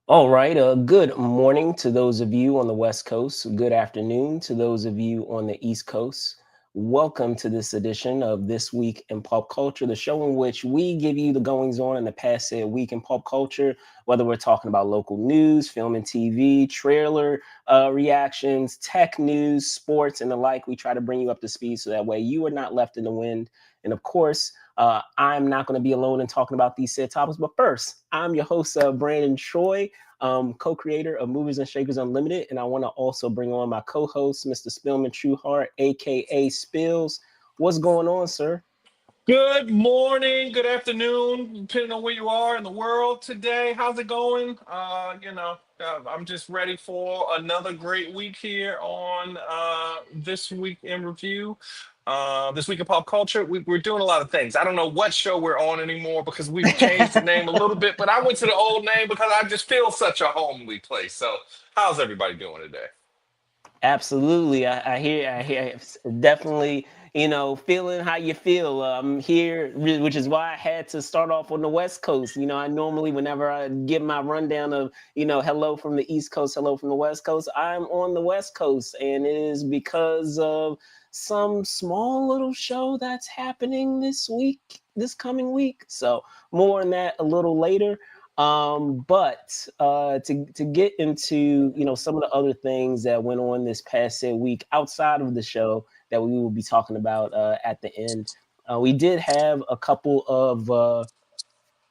All right. Good morning to those of you on the West Coast. Good afternoon to those of you on the East Coast. Welcome to this edition of This Week in Pop Culture, the show in which we give you the goings on in the past said week in pop culture, whether we're talking about local news, film and TV, trailer reactions, tech news, sports, and the like. We try to bring you up to speed so that way you are not left in the wind. And of course, I'm not going to be alone in talking about these said topics. But first, I'm your host, Brandon Troy, co-creator of Movers and Shakers Unlimited, and I want to also bring on my co-host, Mr. Spillman Trueheart, aka Spills. What's going on, sir? Good morning, good afternoon, depending on where you are in the world today. How's it going? I'm just ready for another great week here on This Week in Review. This Week in Pop Culture. We're doing a lot of things. I don't know what show we're on anymore because we've changed the name a little bit, but I went to the old name because I just feel such a homely place. So, how's everybody doing today? Absolutely, I hear, definitely. Feeling how you feel. I'm here, which is why I had to start off on the West Coast. I normally, whenever I give my rundown of, hello from the East Coast, hello from the West Coast, I'm on the West Coast, and it is because of some small little show that's happening this week, this coming week. So more on that a little later. But to get into some of the other things that went on this past said week outside of the show that we will be talking about at the end, we did have a couple of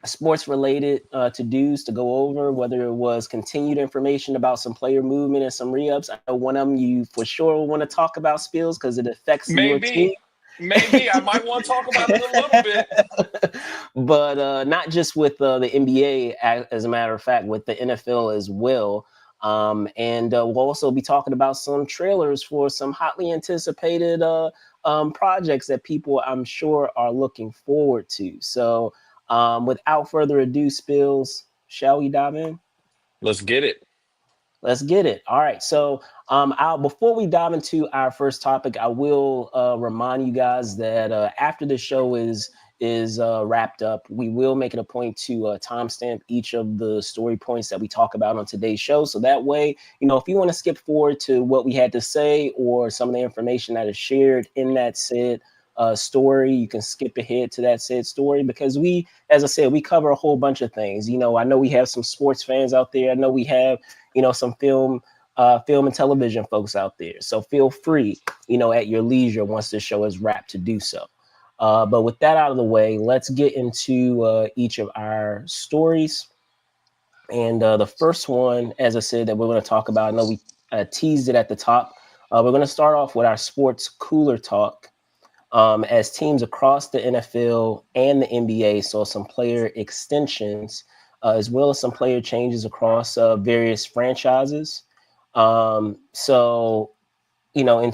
sports related to dos to go over, whether it was continued information about some player movement and some re-ups. I know one of them you for sure want to talk about, Spills, because it affects your team. Maybe, maybe I might want to talk about it a little bit. But not just with the NBA, as a matter of fact, with the NFL as well. And we'll also be talking about some trailers for some hotly anticipated projects that people, I'm sure, are looking forward to. So, without further ado, Spills, shall we dive in? Let's get it. Let's get it. All right. So, before we dive into our first topic, I will remind you guys that after the show is wrapped up, we will make it a point to timestamp each of the story points that we talk about on today's show. So that way, if you want to skip forward to what we had to say or some of the information that is shared in that said story, you can skip ahead to that said story because we, as I said, we cover a whole bunch of things. I know we have some sports fans out there. I know we have some film and television folks out there. So feel free, at your leisure once this show is wrapped to do so. But with that out of the way, let's get into each of our stories. And the first one, as I said, that we're going to talk about, I know we teased it at the top. We're going to start off with our sports cooler talk. As teams across the NFL and the NBA saw some player extensions, as well as some player changes across various franchises. And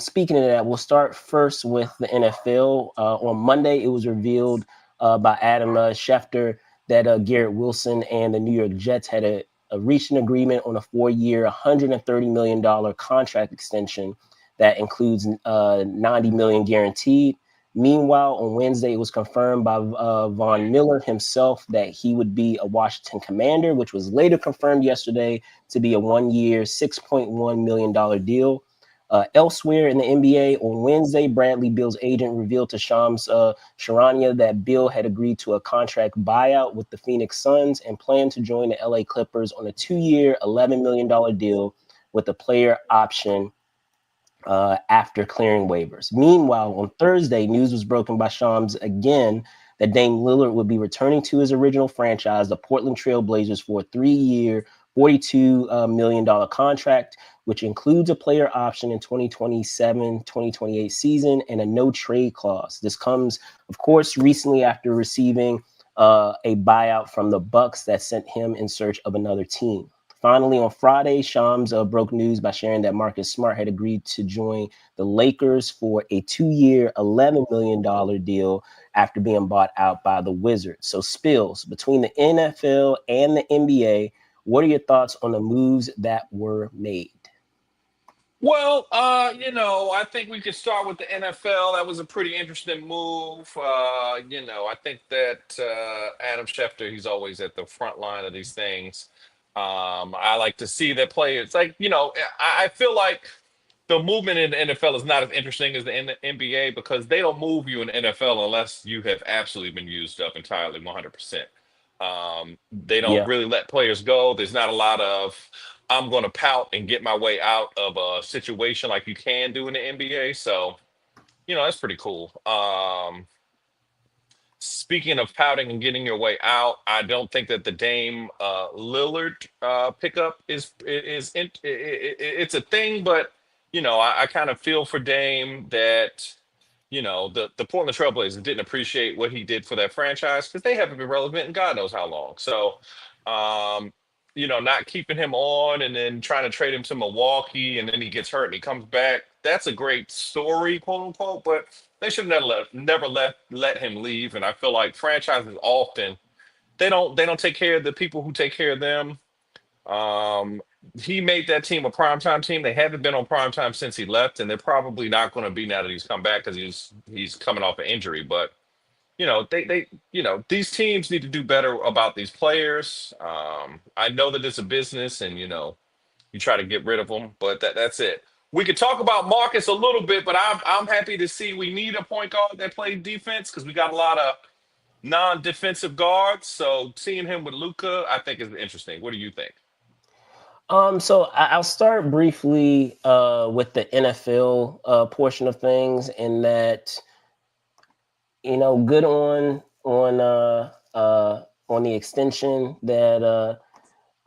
speaking of that, we'll start first with the NFL. On Monday, it was revealed by Adam Schefter that Garrett Wilson and the New York Jets had reached an agreement on a 4-year, $130 million contract extension that includes $90 million guaranteed. Meanwhile, on Wednesday, it was confirmed by Von Miller himself that he would be a Washington Commander, which was later confirmed yesterday to be a 1-year, $6.1 million deal. Elsewhere in the NBA, on Wednesday, Bradley Beal's agent revealed to Shams Charania that Beal had agreed to a contract buyout with the Phoenix Suns and planned to join the LA Clippers on a 2-year, $11 million deal with a player option after clearing waivers. Meanwhile, on Thursday, news was broken by Shams again that Dame Lillard would be returning to his original franchise, the Portland Trail Blazers, for a 3-year, $42 million contract, which includes a player option in 2027-2028 season and a no trade clause. This comes, of course, recently after receiving a buyout from the Bucks that sent him in search of another team. Finally, on Friday, Shams broke news by sharing that Marcus Smart had agreed to join the Lakers for a 2-year, $11 million deal after being bought out by the Wizards. So, Spills, between the NFL and the NBA, what are your thoughts on the moves that were made? Well, I think we could start with the NFL. That was a pretty interesting move. I think that Adam Schefter, he's always at the front line of these things. I like to see that players like I feel like the movement in the NFL is not as interesting as the NBA because they don't move you in the NFL unless you have absolutely been used up entirely 100%. They don't Yeah. really let players go. There's not a lot of I'm going to pout and get my way out of a situation like you can do in the NBA. So, that's pretty cool. Speaking of pouting and getting your way out, I don't think that the Dame Lillard pickup it's a thing, but I kind of feel for Dame that the Portland Trailblazers didn't appreciate what he did for that franchise because they haven't been relevant in God knows how long. So, um, not keeping him on and then trying to trade him to Milwaukee and then he gets hurt and he comes back. That's a great story, quote unquote, but they should have never let him leave. And I feel like franchises often they don't take care of the people who take care of them. Um, he made that team a primetime team. They haven't been on primetime since he left, and they're probably not going to be now that he's come back because he's coming off an injury. But these teams need to do better about these players. I know that it's a business, and you try to get rid of them, but that's it. We could talk about Marcus a little bit, but I'm happy to see we need a point guard that plays defense because we got a lot of non-defensive guards. So seeing him with Luca, I think is interesting. What do you think? So I'll start briefly with the NFL portion of things, in that good on the extension that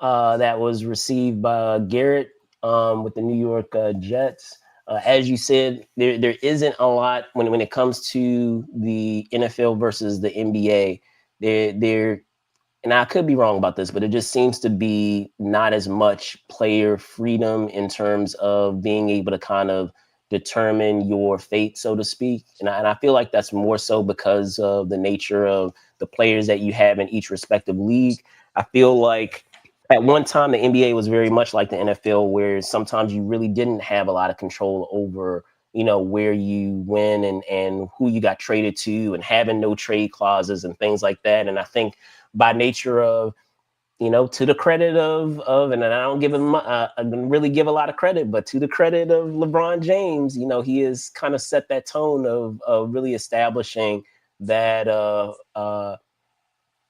was received by Garrett with the New York Jets. As you said, there isn't a lot when it comes to the NFL versus the NBA. There and I could be wrong about this, but it just seems to be not as much player freedom in terms of being able to kind of determine your fate, so to speak. And I feel like that's more so because of the nature of the players that you have in each respective league. I feel like at one time the NBA was very much like the NFL, where sometimes you really didn't have a lot of control over where you win and who you got traded to, and having no trade clauses and things like that. And I think by nature of, to the credit of, and I don't give him, I don't really give a lot of credit, but to the credit of LeBron James, he has kind of set that tone of really establishing that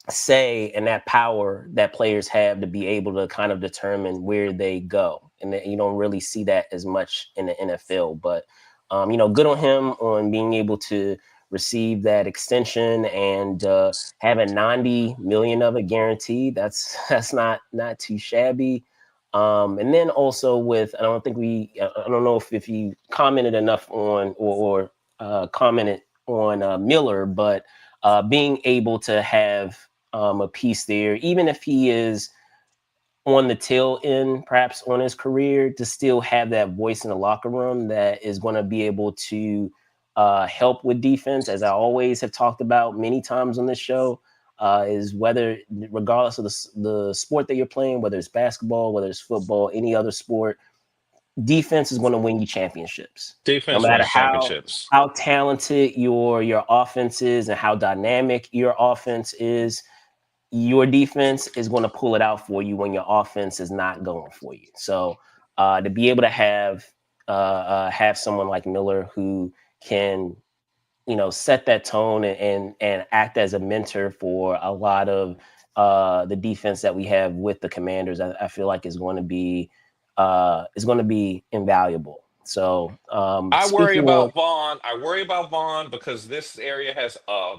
say and that power that players have to be able to kind of determine where they go. And that you don't really see that as much in the NFL, but good on him on being able to receive that extension and having 90 million of it guaranteed. That's not too shabby. And then also with, I don't know if you commented enough on or commented on Miller, but being able to have a piece there, even if he is on the tail end, perhaps on his career, to still have that voice in the locker room that is going to be able to help with defense, as I always have talked about many times on this show, is whether, regardless of the sport that you're playing, whether it's basketball, whether it's football, any other sport, defense is going to win you championships. No Defense matter wins championships. how talented your offense is and how dynamic your offense is, your defense is going to pull it out for you when your offense is not going for you. So to be able to have someone like Miller who can, set that tone and act as a mentor for a lot of the defense that we have with the Commanders, I feel like is going to be invaluable. So speaking of, I worry about Vaughn because this area has a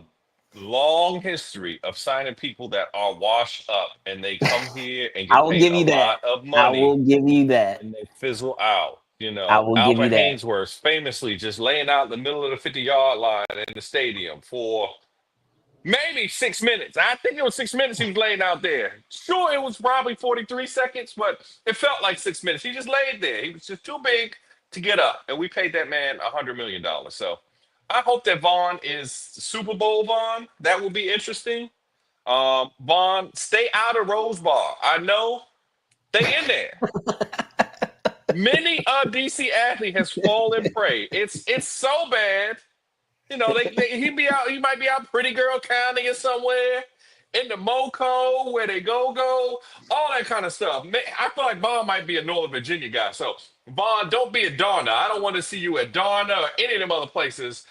long history of signing people that are washed up and they come here and I get will paid give a you that. lot of I money will give you that. and they fizzle out. I will give Albert you that. Hainsworth famously just laying out in the middle of the 50-yard line in the stadium for maybe 6 minutes. I think it was 6 minutes he was laying out there. Sure, it was probably 43 seconds, but it felt like 6 minutes. He just laid there. He was just too big to get up. And we paid that man $100 million. So I hope that Vaughn is Super Bowl Vaughn. That will be interesting. Vaughn, stay out of Rose Bar. I know they in there. Many a DC athlete has fallen prey. It's so bad. He might be out Pretty Girl County or somewhere. in the Moco, where they go, all that kind of stuff. I feel like Vaughn might be a Northern Virginia guy. So Vaughn, don't be a Donna. I don't want to see you at Donna or any of them other places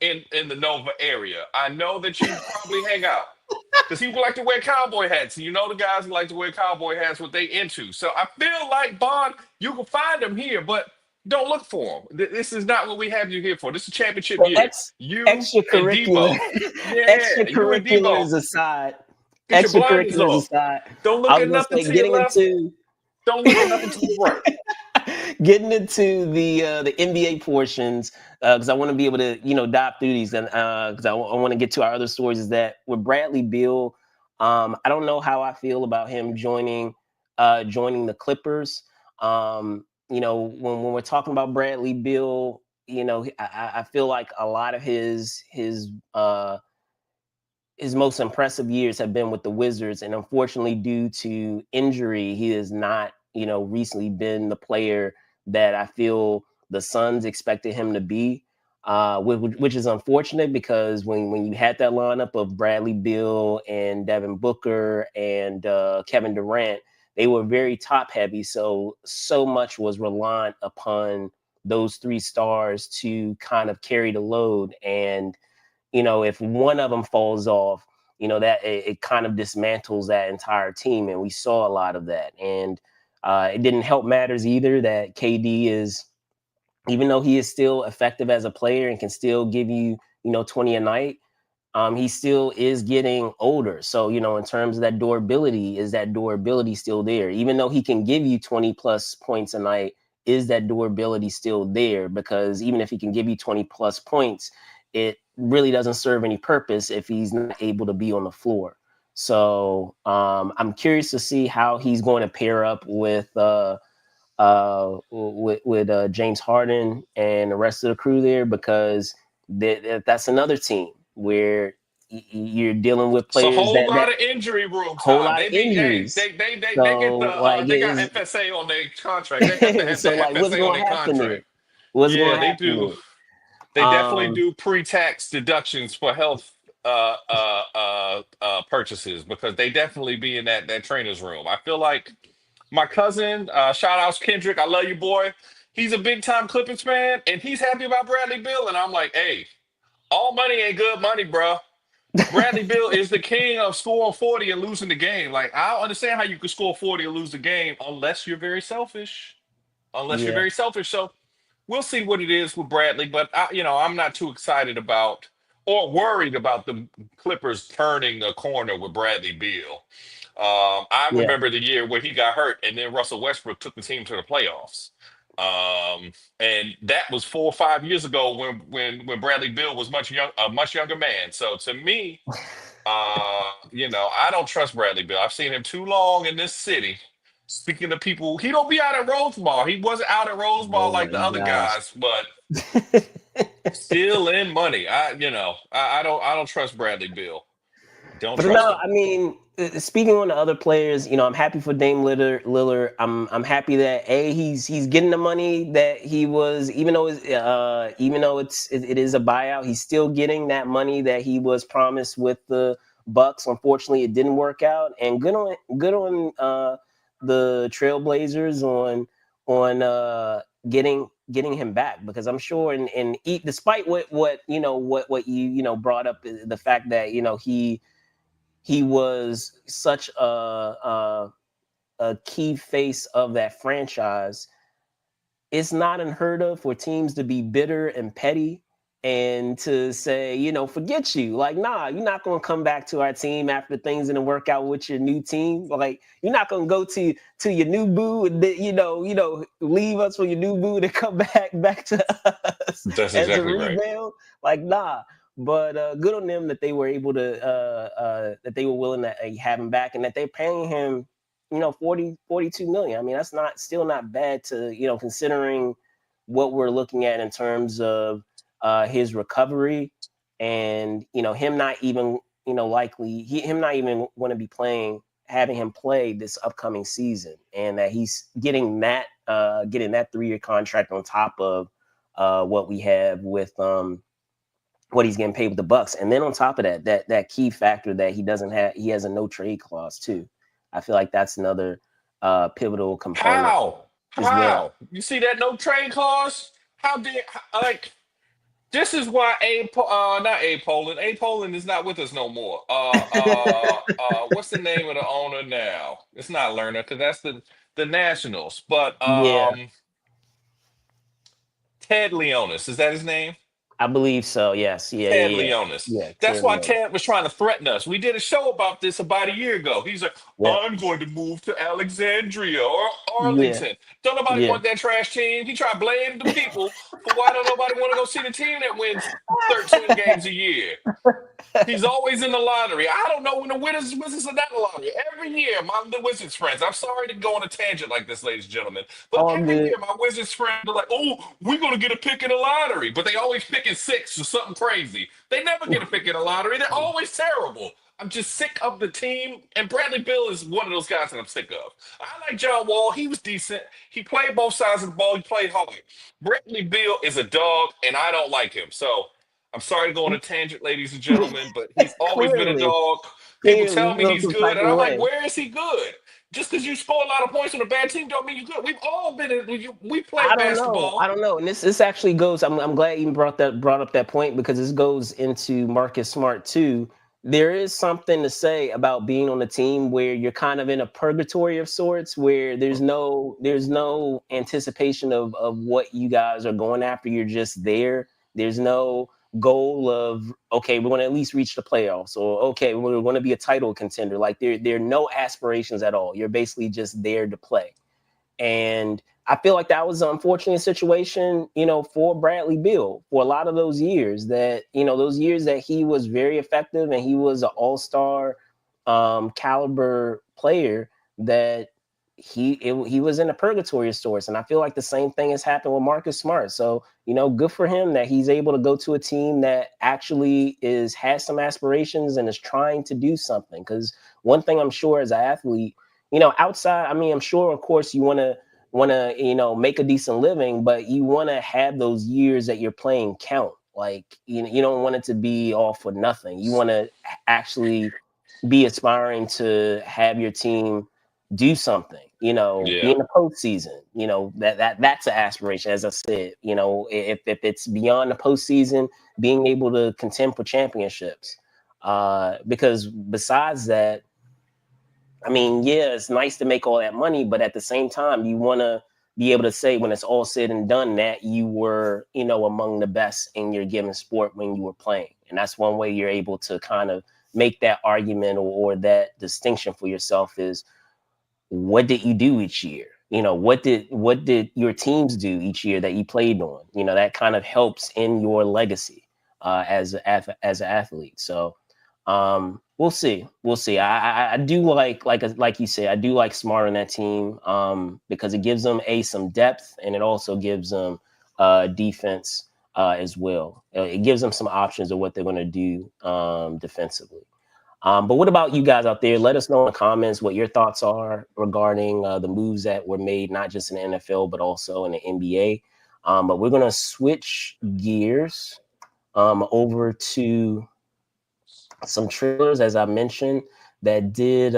in the Nova area. I know that you probably hang out. Because people like to wear cowboy hats. And you know the guys who like to wear cowboy hats, what they into. So I feel like, Bond, you can find them here, but don't look for them. This is not what we have you here for. This is championship Well, year. You and extracurricular, Debo. Yeah, you and Debo. extracurriculars aside, Get your blinders off. Don't I look was at gonna nothing say to your left. Don't look at nothing to your right. getting into the NBA portions because I want to be able to dive through these and because I want to get to our other stories. Is that with Bradley Beal? I don't know how I feel about him joining the Clippers. When we're talking about Bradley Beal, I feel like a lot of his most impressive years have been with the Wizards, and unfortunately, due to injury, he has not, recently been the player that I feel the Suns expected him to be. Which is unfortunate because when you had that lineup of Bradley Beal and Devin Booker and Kevin Durant, they were very top heavy. So much was reliant upon those three stars to kind of carry the load. And if one of them falls off, that it kind of dismantles that entire team. And we saw a lot of that. And it didn't help matters either that KD is, even though he is still effective as a player and can still give you, 20 a night, he still is getting older. So, in terms of that durability, is that durability still there? Even though he can give you 20 plus points a night, is that durability still there? Because even if he can give you 20 plus points, it really doesn't serve any purpose if he's not able to be on the floor. So I'm curious to see how he's going to pair up with James Harden and the rest of the crew there, because that's another team where you're dealing with It's a players whole that lot of injury room whole time. lot of They be hey, injuries. they get So the like, they got FSA on their contract. They have to have so the like, what's FSA on going their to happen contract. there? What's Yeah, going to they happen do. there? They definitely Um, do pre-tax deductions for health purchases because they definitely be in that trainer's room. I feel like my cousin, shout outs Kendrick, I love you, boy. He's a big time Clippers fan, and he's happy about Bradley Bill. And I'm like, hey, all money ain't good money, bro. Bradley Bill is the king of scoring 40 and losing the game. Like, I don't understand how you could score 40 and lose the game unless you're very selfish. Unless you're yeah, very selfish. So we'll see what it is with Bradley, but I'm not too excited about or worried about the Clippers turning a corner with Bradley Beal. I yeah, remember the year where he got hurt, and then Russell Westbrook took the team to the playoffs. And that was 4 or 5 years ago when Bradley Beal was a much younger man. So to me, I don't trust Bradley Beal. I've seen him too long in this city. Speaking of people, he don't be out at Rose Ball. He wasn't out at Rose Ball oh like my the other gosh. guys, but still in money. I don't trust Bradley Bill. Don't But trust no, him. I mean, speaking on the other players, I'm happy for Dame Lillard. I'm happy that he's getting the money that he was, even though it is a buyout, he's still getting that money that he was promised with the Bucks. Unfortunately, it didn't work out, and good on the Trailblazers on getting him back, because I'm sure, despite what you brought up, the fact that he was such a key face of that franchise. It's not unheard of for teams to be bitter and petty and to say, forget you. Like, nah, you're not going to come back to our team after things didn't work out with your new team. Like, you're not going to go to your new boo and leave us for your new boo to come back to us That's as a exactly right. rebuild. Like, nah. But good on them that they were able to that they were willing to have him back, and that they're paying him 42 million. I mean, that's still not bad to, considering what we're looking at in terms of his recovery, and, him not even, him not even want to be having him play this upcoming season, and that he's getting that 3-year contract on top of what we have with what he's getting paid with the Bucks. And then on top of that, that key factor that he doesn't have, he has a no trade clause too. I feel like that's another pivotal component How? as well. How? You see that no trade clause? How did like this is why not A Poland. A Poland is not with us no more. What's the name of the owner now? It's not Lerner because that's the Nationals. But Yeah, Ted Leonis, is that his name? I believe so. Yes. Yeah. Ted Yeah. Yeah. Leonis. Yeah. That's Ted why Leonsis. Ted was trying to threaten us. We did a show about this about a year ago. He's like, Yeah. I'm going to move to Alexandria or Yeah. Arlington. Don't nobody Yeah. want that trash team. He tried blaming the people for why don't nobody want to go see the team that wins 13 games a year. He's always in the lottery. I don't know when the Wizards are not in the lottery. Every year, my the Wizards friends. I'm sorry to go on a tangent like this, ladies and gentlemen, but All every good. year my Wizards friends are like, "Oh, we're gonna get a pick in the lottery," but they always pick in six or something crazy. They never get a pick in the lottery. They're always terrible. I'm just sick of the team, and Bradley Bill is one of those guys that I'm sick of. I like John Wall. He was decent. He played both sides of the ball. He played hard. Bradley Bill is a dog, and I don't like him. So I'm sorry to go on a tangent, ladies and gentlemen, but he's always been a Clearly, dog. People clearly, tell you me feel he's some good, type and of I'm like, way. where is he good? Just because you score a lot of points on a bad team don't mean you're good. We've all been in, we play I don't know. I basketball. don't know. And this actually goes. I'm glad you brought up that point because this goes into Marcus Smart too. There is something to say about being on a team where you're kind of in a purgatory of sorts, where there's no anticipation of what you guys are going after. You're just there. There's no goal of okay, we're going to at least reach the playoffs, or okay, we're going to be a title contender. Like there are no aspirations at all. You're basically just there to play. And I feel like that was an unfortunate situation, for Bradley Beal for a lot of those years those years that he was very effective and he was an all-star caliber player that he was in a purgatory of sorts. And I feel like the same thing has happened with Marcus Smart. So, good for him that he's able to go to a team that actually has some aspirations and is trying to do something. Because one thing I'm sure as an athlete, outside, I mean, I'm sure, of course, you want to make a decent living, but you want to have those years that you're playing count. Like, you don't want it to be all for nothing. You want to actually be aspiring to have your team do something, be Yeah, in the postseason. That's an aspiration. As I said, if it's beyond the postseason, being able to contend for championships. Because besides that, I mean, yeah, it's nice to make all that money, but at the same time, you want to be able to say when it's all said and done that you were, among the best in your given sport when you were playing. And that's one way you're able to kind of make that argument, or that distinction for yourself is what did you do each year? What did your teams do each year that you played on? That kind of helps in your legacy as an athlete. So we'll see. We'll see. I do like you say, I do like Smart on that team because it gives them some depth, and it also gives them defense as well. It gives them some options of what they're going to do defensively. But what about you guys out there? Let us know in the comments what your thoughts are regarding the moves that were made, not just in the NFL, but also in the NBA. But we're going to switch gears over to some trailers, as I mentioned, that did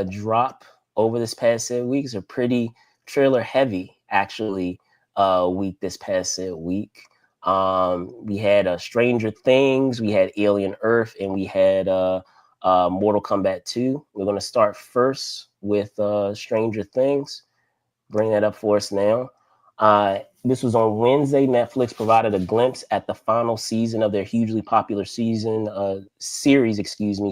drop over this past 7 weeks. Are pretty trailer heavy, actually, week this past week. We had Stranger Things, we had Alien Earth, and we had Mortal Kombat 2. We're going to start first with Stranger Things. Bring that up for us now. This was on Wednesday. Netflix provided a glimpse at the final season of their hugely popular series,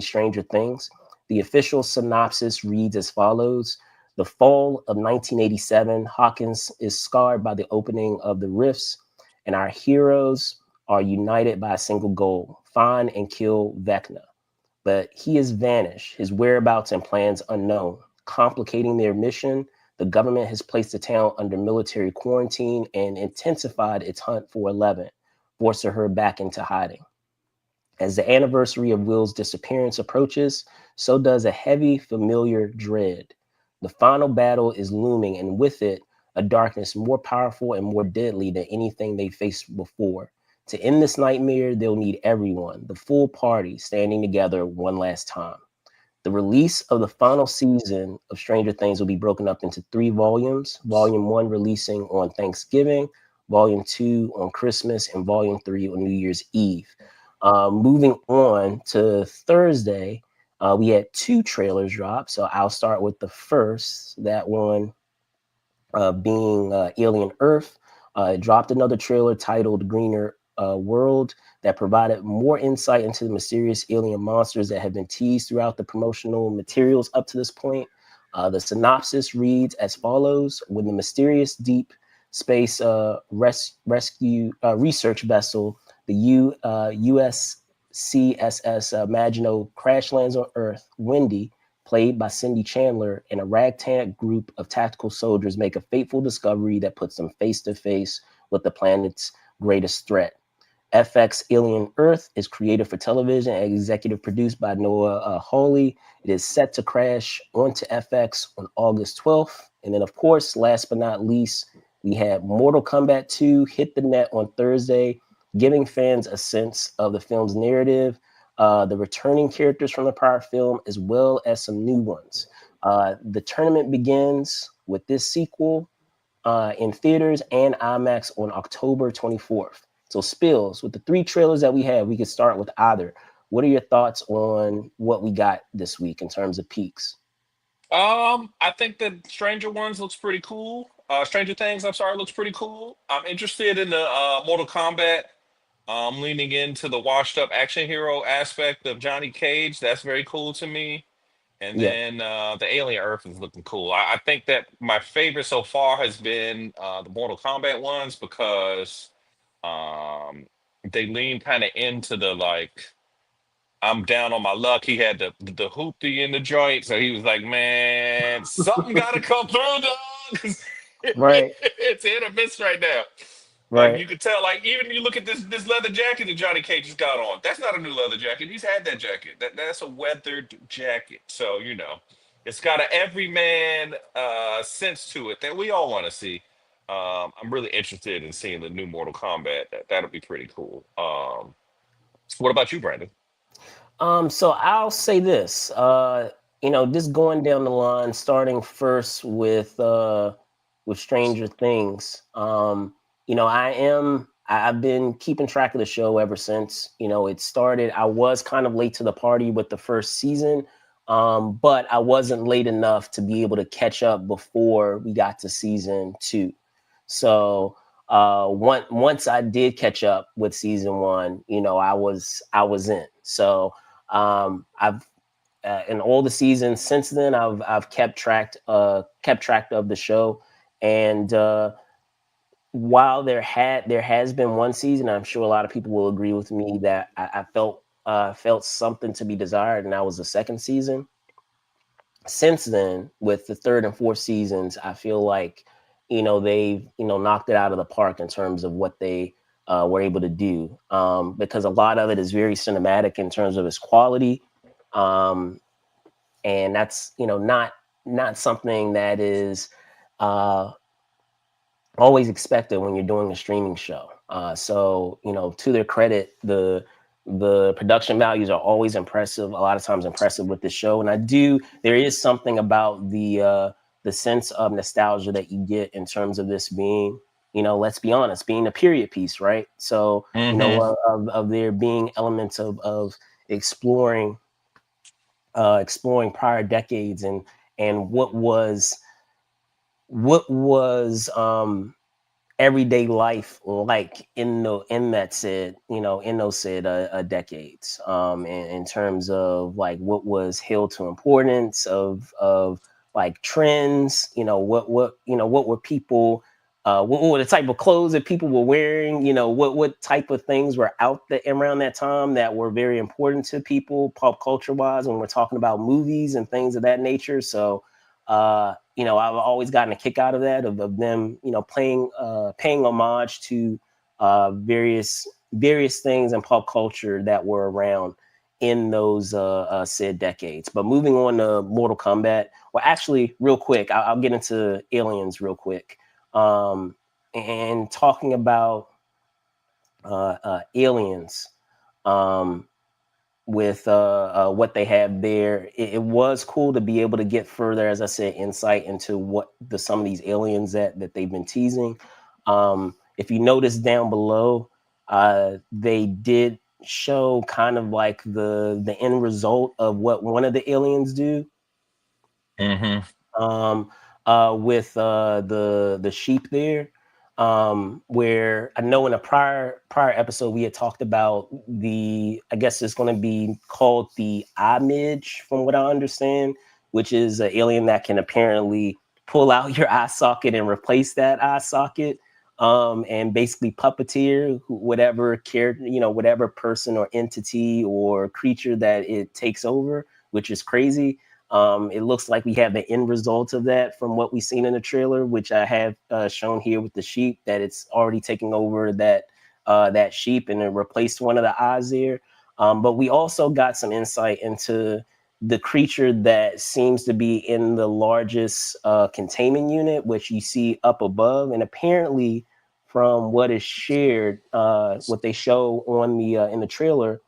Stranger Things. The official synopsis reads as follows. The fall of 1987, Hawkins is scarred by the opening of the rifts, and our heroes are united by a single goal, find and kill Vecna. But he has vanished, his whereabouts and plans unknown. Complicating their mission, the government has placed the town under military quarantine and intensified its hunt for 11, forcing her back into hiding. As the anniversary of Will's disappearance approaches, so does a heavy, familiar dread. The final battle is looming, and with it, a darkness more powerful and more deadly than anything they faced before. To end this nightmare, they'll need everyone, the full party, standing together one last time. The release of the final season of Stranger Things will be broken up into 3 volumes. Volume 1 releasing on Thanksgiving, Volume 2 on Christmas, and Volume 3 on New Year's Eve. Moving on to Thursday, we had 2 trailers drop. So I'll start with the first. That one being Alien Earth. It dropped another trailer titled Greener World that provided more insight into the mysterious alien monsters that have been teased throughout the promotional materials up to this point. The synopsis reads as follows: when the mysterious deep space rescue research vessel, the USCSS Maginot, crash lands on Earth, Wendy, played by Cindy Chandler, and a ragtag group of tactical soldiers make a fateful discovery that puts them face to face with the planet's greatest threat. FX Alien Earth is created for television and executive produced by Noah Hawley. It is set to crash onto FX on August 12th. And then, of course, last but not least, we had Mortal Kombat 2 hit the net on Thursday, giving fans a sense of the film's narrative, the returning characters from the prior film, as well as some new ones. The tournament begins with this sequel in theaters and IMAX on October 24th. So, Spills, with the 3 trailers that we have, we could start with either. What are your thoughts on what we got this week in terms of peaks? I think that Stranger Ones looks pretty cool. Stranger Things, I'm sorry, looks pretty cool. I'm interested in the Mortal Kombat. Leaning into the washed up action hero aspect of Johnny Cage. That's very cool to me. And Yeah, then the Alien Earth is looking cool. I think that my favorite so far has been the Mortal Kombat ones because um, they lean kind of into the like I'm down on my luck. He had the hoopty in the joint, so he was like, "Man, something got to come through, dog. 'Cause right, it's hit or miss right now." Like right, you could tell, like even you look at this leather jacket that Johnny Cage has got on. That's not a new leather jacket. He's had that jacket. That's a weathered jacket. So it's got an everyman sense to it that we all want to see. I'm really interested in seeing the new Mortal Kombat. That'll be pretty cool. What about you, Brandon? So I'll say this. Just going down the line, starting first with Stranger Things. I've been keeping track of the show ever since it started. I was kind of late to the party with the first season, but I wasn't late enough to be able to catch up before we got to season 2. So once I did catch up with season 1, I was in. So I've in all the seasons since then, I've kept track of the show, and while there has been one season, I'm sure a lot of people will agree with me that I felt something to be desired, and that was the second season. Since then, with the third and fourth seasons, I feel like they've knocked it out of the park in terms of what they were able to do, because a lot of it is very cinematic in terms of its quality, um, and that's not something that is uh, always expected when you're doing a streaming show. So to their credit, the production values are always impressive. A lot of times impressive with the show, and there is something about the sense of nostalgia that you get in terms of this being, let's be honest, being a period piece, right? So Mm-hmm. of there being elements of exploring exploring prior decades, and what was everyday life like in those said decades, in terms of like what was held to importance of like trends, what were people, what were the type of clothes that people were wearing, what type of things were out there around that time that were very important to people pop culture wise when we're talking about movies and things of that nature. So I've always gotten a kick out of that, of them, paying homage to various things in pop culture that were around in those said decades. But moving on to Mortal Kombat, well, actually, real quick, I'll get into Aliens real quick, and talking about aliens. Um, with what they have there. It was cool to be able to get further, as I said, insight into what some of these aliens that they've been teasing. If you notice down below, they did show kind of like the end result of what one of the aliens do. Mm-hmm. um, with the sheep there. Where I know in a prior episode we had talked about I guess it's going to be called the image, from what I understand, which is an alien that can apparently pull out your eye socket and replace that eye socket. And basically puppeteer whatever character, whatever person or entity or creature that it takes over, which is crazy. It looks like we have the end result of that from what we've seen in the trailer, which I have shown here with the sheep, that it's already taking over that sheep and it replaced one of the eyes there. But we also got some insight into the creature that seems to be in the largest containment unit, which you see up above. And apparently, from what is shared, what they show on the in the trailer,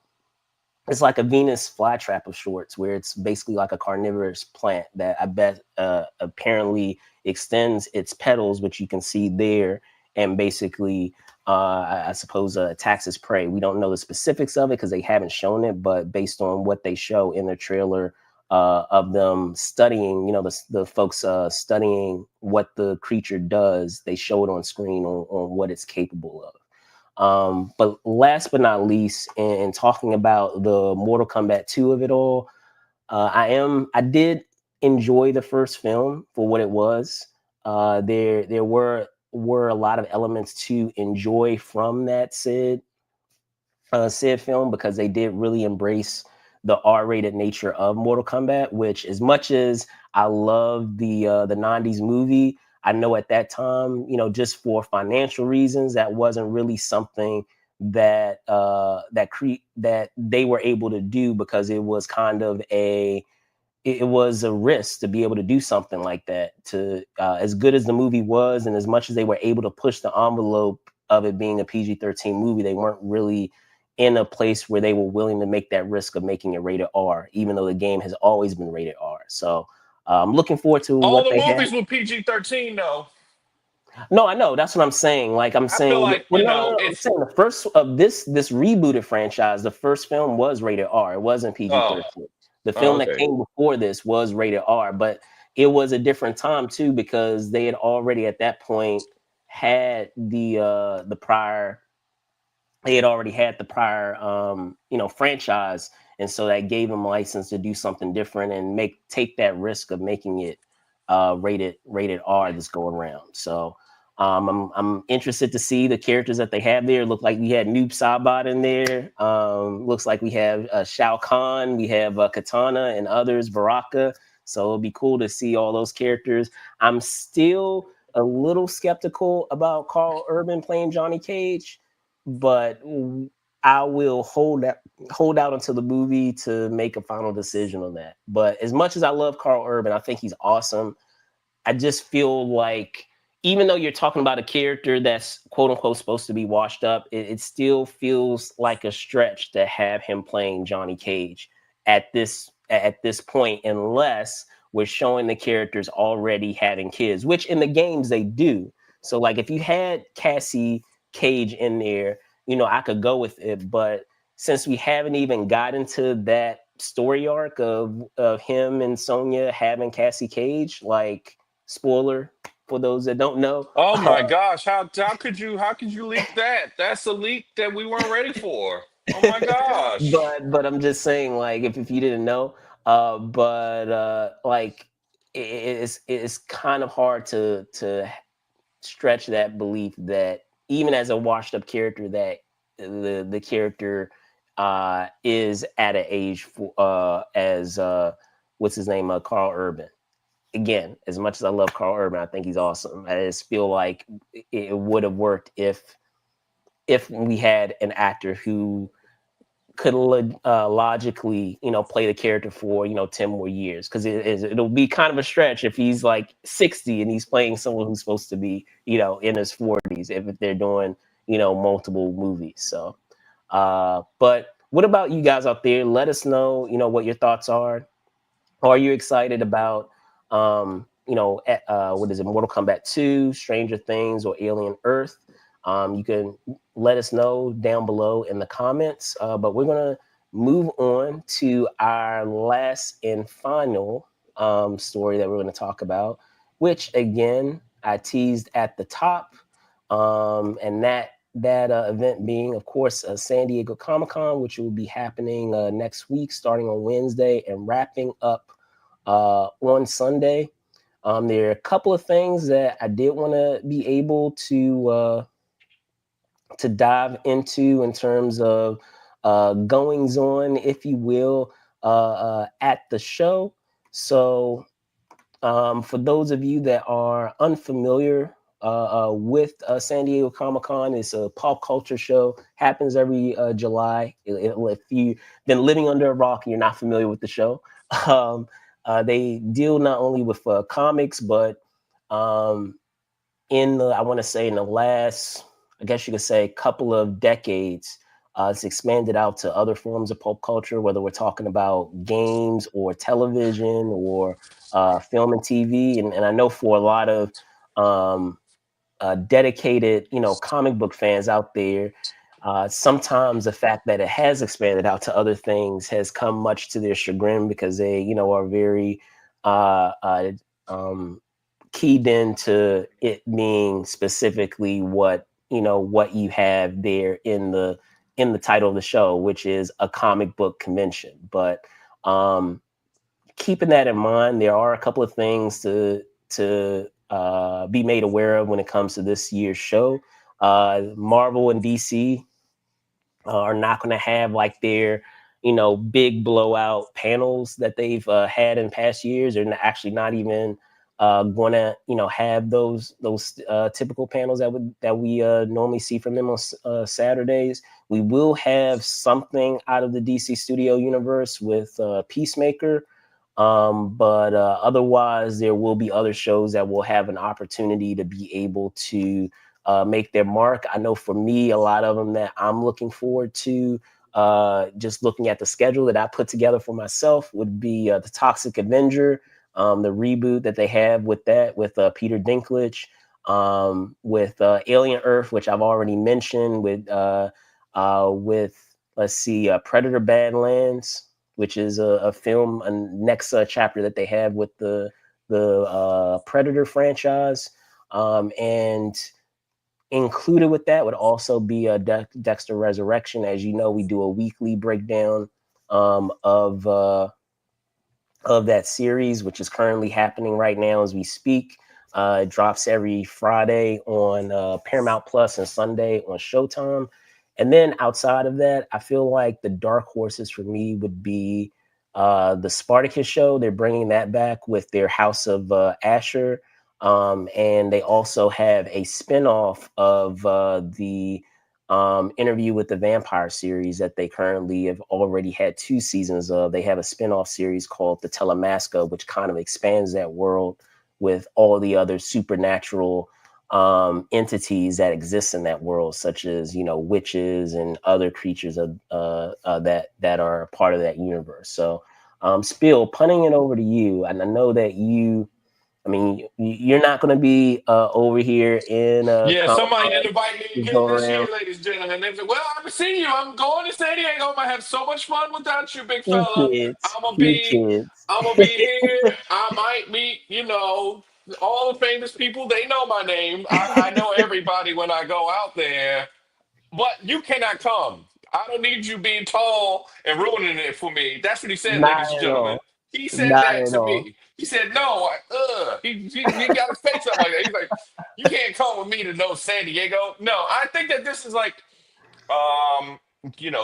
it's like a Venus flytrap of sorts, where it's basically like a carnivorous plant that I bet apparently extends its petals, which you can see there, and basically, I suppose, attacks its prey. We don't know the specifics of it because they haven't shown it, but based on what they show in the trailer of them studying, the folks studying what the creature does, they show it on screen on what it's capable of. But last but not least, in talking about the Mortal Kombat 2 of it all, I did enjoy the first film for what it was. There were a lot of elements to enjoy from that Sid film, because they did really embrace the R-rated nature of Mortal Kombat. Which, as much as I love the '90s movie, I know at that time, just for financial reasons, that wasn't really something that they were able to do, because it was kind of it was a risk to be able to do something like that. To As good as the movie was, and as much as they were able to push the envelope of it being a PG-13 movie, they weren't really in a place where they were willing to make that risk of making it rated R, even though the game has always been rated R. So I'm looking forward to All what the they have. movies were PG-13 though. No, I know. That's what I'm saying. Like, I'm I feel saying, like, well, no. I'm it's saying the first of this rebooted franchise, the first film was rated R. It wasn't oh, PG-13. The oh, film that okay. came before this was rated R, but it was a different time too, because they had already at that point had the prior they had already had the prior franchise, and so that gave them license to do something different and take that risk of making it rated R this go around. So I'm interested to see the characters that they have there. Look like we had Noob Saibot in there. Looks like we have Shao Kahn, we have Katana and others, Baraka. So it'll be cool to see all those characters. I'm still a little skeptical about Carl Urban playing Johnny Cage, but I will hold out until the movie to make a final decision on that. But as much as I love Carl Urban, I think he's awesome. I just feel like, even though you're talking about a character that's quote unquote supposed to be washed up, it still feels like a stretch to have him playing Johnny Cage at this point, unless we're showing the characters already having kids, which in the games they do. So like if you had Cassie Cage in there, I could go with it. But since we haven't even gotten to that story arc of him and Sonya having Cassie Cage, like, spoiler for those that don't know. Oh my gosh, how could you leak that? That's a leak that we weren't ready for. Oh my gosh. But I'm just saying, like, if you didn't know, but like, it's kind of hard to stretch that belief that even as a washed up character, that the character is at an age for as what's his name, Carl Urban. Again, as much as I love Carl Urban, I think he's awesome. I just feel like it would have worked if we had an actor who could logically, play the character for 10 more years, because it'll be kind of a stretch if he's like 60 and he's playing someone who's supposed to be in his 40s, if they're doing multiple movies. So, but what about you guys out there? Let us know, what your thoughts are. Are you excited about, what is it, Mortal Kombat 2, Stranger Things, or Alien Earth? You can let us know down below in the comments. But we're going to move on to our last and final story that we're going to talk about, which again, I teased at the top. And that event being, of course, San Diego Comic Con, which will be happening next week, starting on Wednesday and wrapping up on Sunday. There are a couple of things that I did want to be able to dive into in terms of goings on, if you will, at the show. So for those of you that are unfamiliar with San Diego Comic Con, it's a pop culture show. Happens every July. If you've been living under a rock and you're not familiar with the show, um, they deal not only with comics, but um, I want to say in the last, I guess you could say, couple of decades, it's expanded out to other forms of pop culture, whether we're talking about games or television or film and TV. And I know for a lot of um, dedicated, comic book fans out there, sometimes the fact that it has expanded out to other things has come much to their chagrin because they, are very uh, uh, um, keyed into it being specifically what you have there in the title of the show, which is a comic book convention. But um, keeping that in mind, there are a couple of things to be made aware of when it comes to this year's show. Marvel and DC are not going to have like their big blowout panels that they've had in past years. They're actually not even going to have those typical panels that we normally see from them on Saturdays. We will have something out of the DC studio universe with Peacemaker. But otherwise, there will be other shows that will have an opportunity to be able to make their mark. I know for me, a lot of them that I'm looking forward to, just looking at the schedule that I put together for myself, would be the Toxic Avenger, the reboot that they have with Peter Dinklage, with Alien Earth, which I've already mentioned, with let's see, Predator Badlands, which is a film, a next chapter that they have with the Predator franchise, and included with that would also be a Dexter Resurrection. As you know, we do a weekly breakdown um, of uh, of that series, which is currently happening right now as we speak. It drops every Friday on Paramount Plus and Sunday on Showtime. And then outside of that, I feel like the dark horses for me would be the Spartacus show. They're bringing that back with their House of Asher. And they also have a spinoff of the Interview with the Vampire series that they currently have already had 2 seasons of. They have a spinoff series called The Telemasca, which kind of expands that world with all the other supernatural entities that exist in that world, such as witches and other creatures of that are a part of that universe. So, Spill, punting it over to you, and I know that I mean, you're not going to be over here in Yeah, Comic somebody Con didn't invite me just again going this year, around. ladies and gentlemen. They said, "Well, I'm seeing you. I'm going to San Diego. I'm gonna have so much fun without you, big Few fella. kids, I'm gonna few be, kids. I'm gonna be here. I might meet, all the famous people. They know my name. I know everybody when I go out there. But you cannot come. I don't need you being tall and ruining it for me." That's what he said, Not ladies and at gentlemen. all. He said Not that at to all. me. He said, "No, he got to say something like that." He's like, "You can't come with me to know San Diego." No, I think that this is like um,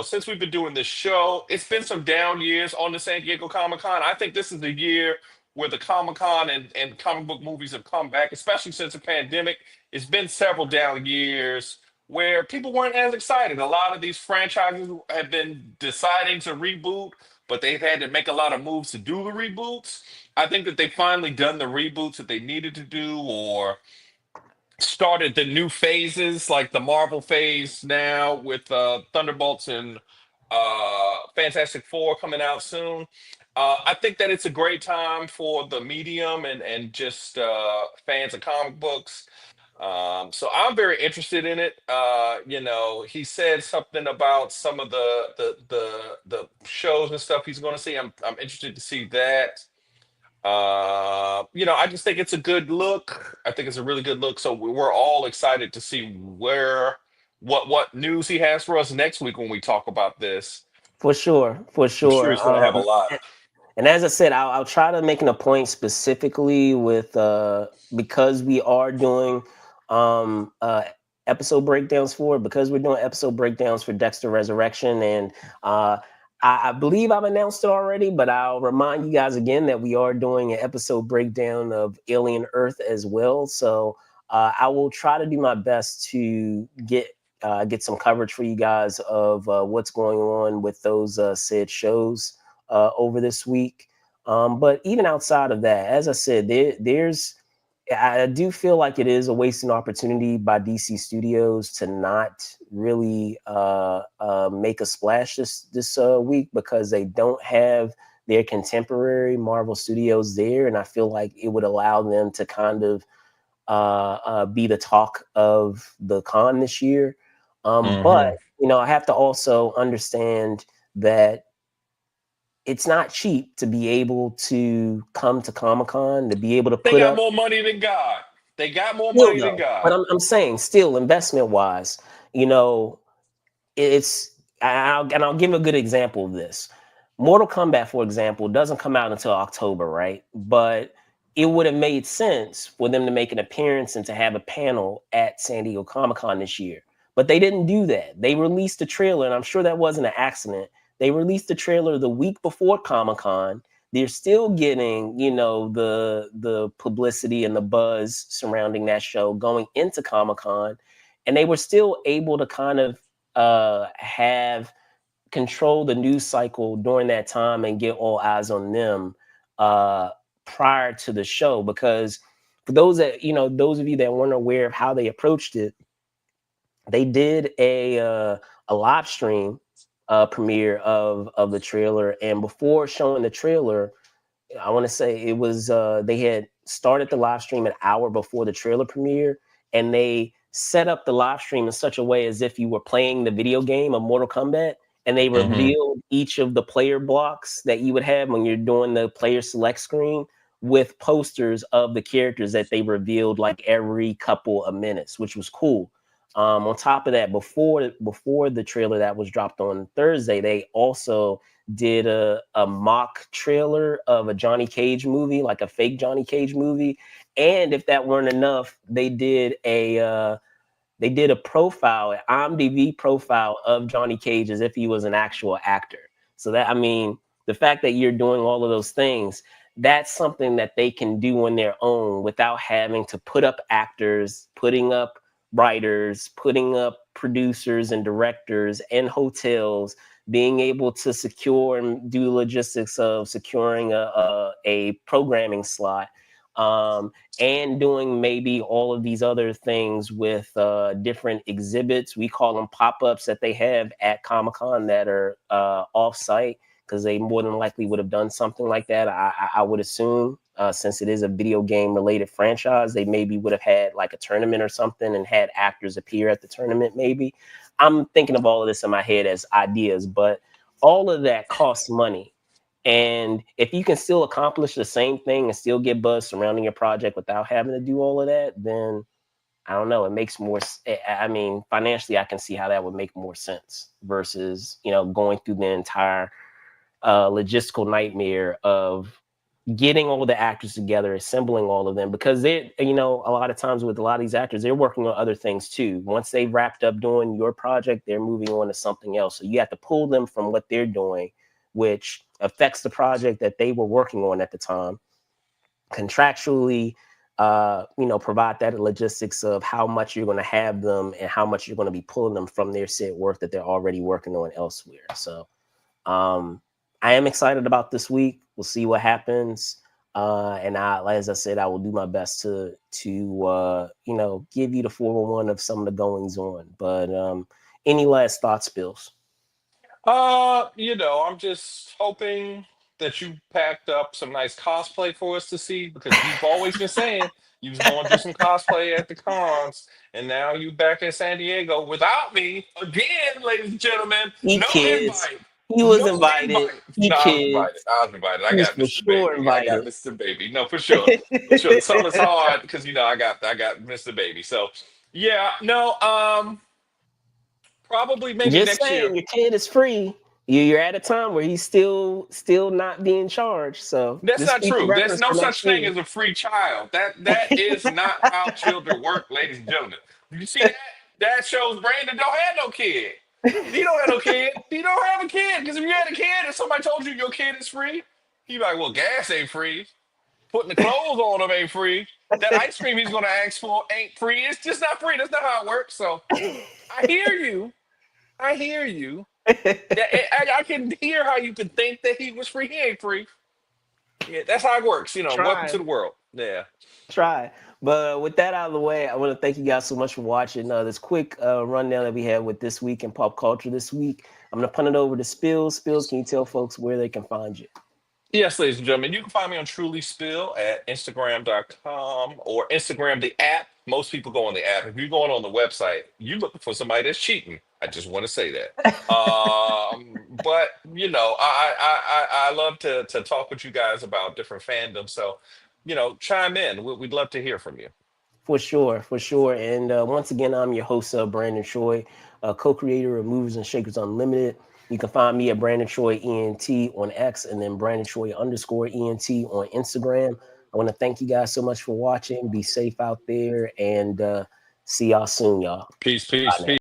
since we've been doing this show, it's been some down years on the San Diego Comic Con. I think this is the year where the Comic Con and comic book movies have come back, especially since the pandemic. It's been several down years where people weren't as excited. A lot of these franchises have been deciding to reboot, but they've had to make a lot of moves to do the reboots. I think that they've finally done the reboots that they needed to do, or started the new phases, like the Marvel phase now with Thunderbolts and Fantastic Four coming out soon. I think that it's a great time for the medium and just fans of comic books. So I'm very interested in it. He said something about some of the shows and stuff he's going to see. I'm interested to see that. I just think it's a good look. I think it's a really good look. So we're all excited to see what news he has for us next week when we talk about this. For sure, for I'm sure sure. he's going to have a lot. And as I said, I'll try to make a point specifically with because we are doing um, uh, episode breakdowns for it, because we're doing episode breakdowns for Dexter Resurrection, and uh, I believe I've announced it already, but I'll remind you guys again that we are doing an episode breakdown of Alien Earth as well. So I will try to do my best to get some coverage for you guys of what's going on with those said shows over this week. But even outside of that, as I said, I do feel like it is a wasting opportunity by DC Studios to not really make a splash this week, because they don't have their contemporary Marvel Studios there, and I feel like it would allow them to kind of be the talk of the con this year. But Hmm. I have to also understand that it's not cheap to be able to come to Comic Con, to be able to They put got up. more money than God. They got more Still money than though, but God. I'm saying still investment wise, you know, it's and I'll give a good example of this. Mortal Kombat, for example, doesn't come out until October, right? But it would have made sense for them to make an appearance and to have a panel at San Diego Comic Con this year. But they didn't do that. They released a trailer, and I'm sure that wasn't an accident. They released the trailer the week before Comic Con. They're still getting, the publicity and the buzz surrounding that show going into Comic Con, and they were still able to kind of have control the news cycle during that time and get all eyes on them uh, prior to the show. Because for those of you that weren't aware of how they approached it, they did a live stream premiere of the trailer, and before showing the trailer, I want to say it was they had started the live stream an hour before the trailer premiere, and they set up the live stream in such a way as if you were playing the video game of Mortal Kombat, and they Hmm. revealed each of the player blocks that you would have when you're doing the player select screen with posters of the characters that they revealed like every couple of minutes, which was cool. On top of that, before the trailer that was dropped on Thursday, they also did a mock trailer of a Johnny Cage movie, like a fake Johnny Cage movie. And if that weren't enough, they did a profile, an IMDb profile of Johnny Cage as if he was an actual actor. So that, I mean, the fact that you're doing all of those things, that's something that they can do on their own without having to put up actors, putting up writers, putting up producers and directors and hotels, being able to secure and do logistics of securing a programming slot. And doing maybe all of these other things with different exhibits. We call them pop-ups that they have at Comic-Con that are off-site, because they more than likely would have done something like that. I would assume, since it is a video game related franchise, they maybe would have had like a tournament or something and had actors appear at the tournament maybe. I'm thinking of all of this in my head as ideas, but all of that costs money. And if you can still accomplish the same thing and still get buzz surrounding your project without having to do all of that, then I don't know. It makes more. I mean, financially, I can see how that would make more sense versus going through the entire logistical nightmare of getting all the actors together, assembling all of them, because a lot of times with a lot of these actors, they're working on other things too. Once they've wrapped up doing your project, they're moving on to something else. So you have to pull them from what they're doing, which affects the project that they were working on at the time. Contractually, provide that logistics of how much you're going to have them and how much you're going to be pulling them from their said work that they're already working on elsewhere. So um, I am excited about this week. We'll see what happens. And as I said, I will do my best to give you the 411 of some of the goings on. But any last thoughts, Bills? I'm just hoping that you packed up some nice cosplay for us to see because you've always been saying you was going to do some cosplay at the cons, and now you back in San Diego without me again, ladies and gentlemen. He No kids. invite. He was No invited. invite. He No, I was kids. invited. I was invited. I He was got for Mr. sure Baby. I got invited. Mr. Baby. No, for sure. For sure. The summer's hard because I got Mr. Baby. So yeah, no, probably maybe Just next year. saying, your kid is free. You're at a time where he's still not being charged. So That's just not keep the true. There's reference no for such next thing year. as a free child. That is not how children work, ladies and gentlemen. You see that? That shows Brandon don't have no kid. He don't have no kid. He don't have a kid. Because if you had a kid and somebody told you your kid is free, he'd be like, well, gas ain't free. Putting the clothes on him ain't free. That ice cream he's gonna ask for ain't free. It's just not free. That's not how it works. So I hear you. I hear you. I can hear how you could think that he was free. He ain't free. Yeah, that's how it works. Welcome to Try. the world. Yeah. Try. But with that out of the way, I want to thank you guys so much for watching this quick rundown that we had with this week in pop culture this week. I'm going to punt it over to Spills. Spills, can you tell folks where they can find you? Yes, ladies and gentlemen, you can find me on Truly Spill at Instagram.com or Instagram, the app. Most people go on the app. If you're going on the website, you're looking for somebody that's cheating. I just want to say that. But I love to talk with you guys about different fandoms. So, chime in. We'd love to hear from you. For sure, for sure. And once again, I'm your host, Brandon Choi, co-creator of Movers and Shakers Unlimited. You can find me at Brandon Choi ENT on X and then Brandon Choi _ ENT on Instagram. I want to thank you guys so much for watching. Be safe out there and see y'all soon, y'all. Peace, Bye peace, now. peace.